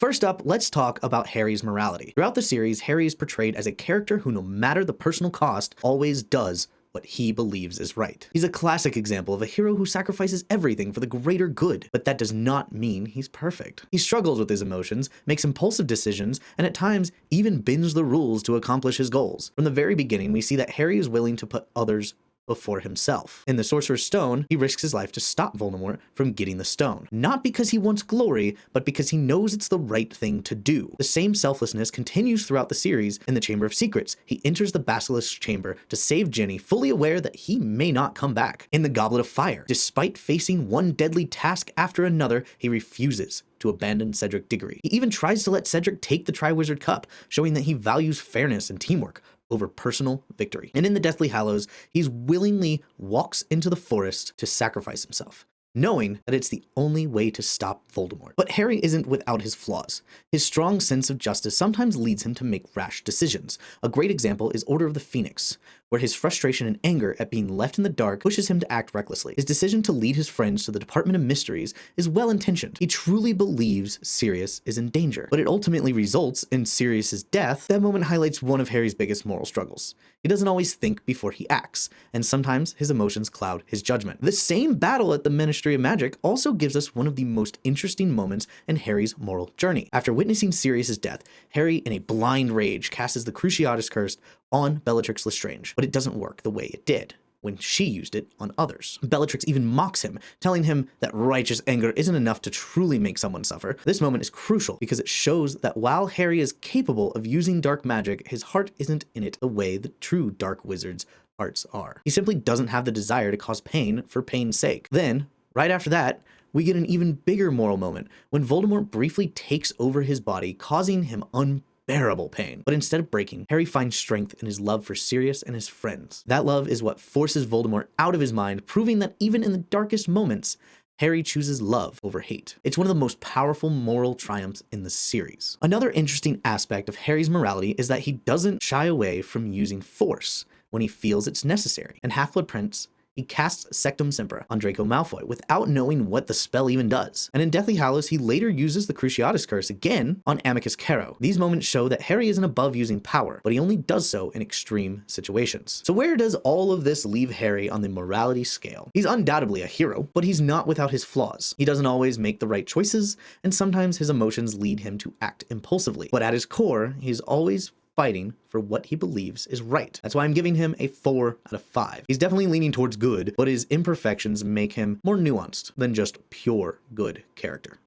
First up, let's talk about Harry's morality. Throughout the series, Harry is portrayed as a character who, no matter the personal cost, always does what he believes is right. He's a classic example of a hero who sacrifices everything for the greater good, but that does not mean he's perfect. He struggles with his emotions, makes impulsive decisions, and at times even bends the rules to accomplish his goals. From the very beginning, we see that Harry is willing to put others before himself. In the Sorcerer's Stone, he risks his life to stop Voldemort from getting the stone. Not because he wants glory, but because he knows it's the right thing to do. The same selflessness continues throughout the series. In the Chamber of Secrets, he enters the Basilisk's chamber to save Ginny, fully aware that he may not come back. In the Goblet of Fire, despite facing one deadly task after another, he refuses to abandon Cedric Diggory. He even tries to let Cedric take the Triwizard Cup, showing that he values fairness and teamwork over personal victory. And in the Deathly Hallows, he willingly walks into the forest to sacrifice himself, knowing that it's the only way to stop Voldemort. But Harry isn't without his flaws. His strong sense of justice sometimes leads him to make rash decisions. A great example is Order of the Phoenix, where his frustration and anger at being left in the dark pushes him to act recklessly. His decision to lead his friends to the Department of Mysteries is well-intentioned. He truly believes Sirius is in danger, but it ultimately results in Sirius's death. That moment highlights one of Harry's biggest moral struggles. He doesn't always think before he acts, and sometimes his emotions cloud his judgment. The same battle at the Ministry of Magic also gives us one of the most interesting moments in Harry's moral journey. After witnessing Sirius's death, Harry, in a blind rage, casts the Cruciatus Curse on Bellatrix Lestrange, but it doesn't work the way it did when she used it on others. Bellatrix even mocks him, telling him that righteous anger isn't enough to truly make someone suffer. This moment is crucial because it shows that while Harry is capable of using dark magic, his heart isn't in it the way the true dark wizards' hearts are. He simply doesn't have the desire to cause pain for pain's sake. Then, right after that, we get an even bigger moral moment when Voldemort briefly takes over his body, causing him unbearable pain. But instead of breaking, Harry finds strength in his love for Sirius and his friends. That love is what forces Voldemort out of his mind, proving that even in the darkest moments, Harry chooses love over hate. It's one of the most powerful moral triumphs in the series. Another interesting aspect of Harry's morality is that he doesn't shy away from using force when he feels it's necessary. In Half-Blood Prince, he casts Sectum Sempra on Draco Malfoy without knowing what the spell even does. And in Deathly Hallows, he later uses the Cruciatus Curse again on Amicus Carrow. These moments show that Harry isn't above using power, but he only does so in extreme situations. So where does all of this leave Harry on the morality scale? He's undoubtedly a hero, but he's not without his flaws. He doesn't always make the right choices, and sometimes his emotions lead him to act impulsively. But at his core, he's always fighting for what he believes is right. That's why I'm giving him a 4 out of 5. He's definitely leaning towards good, but his imperfections make him more nuanced than just pure good character.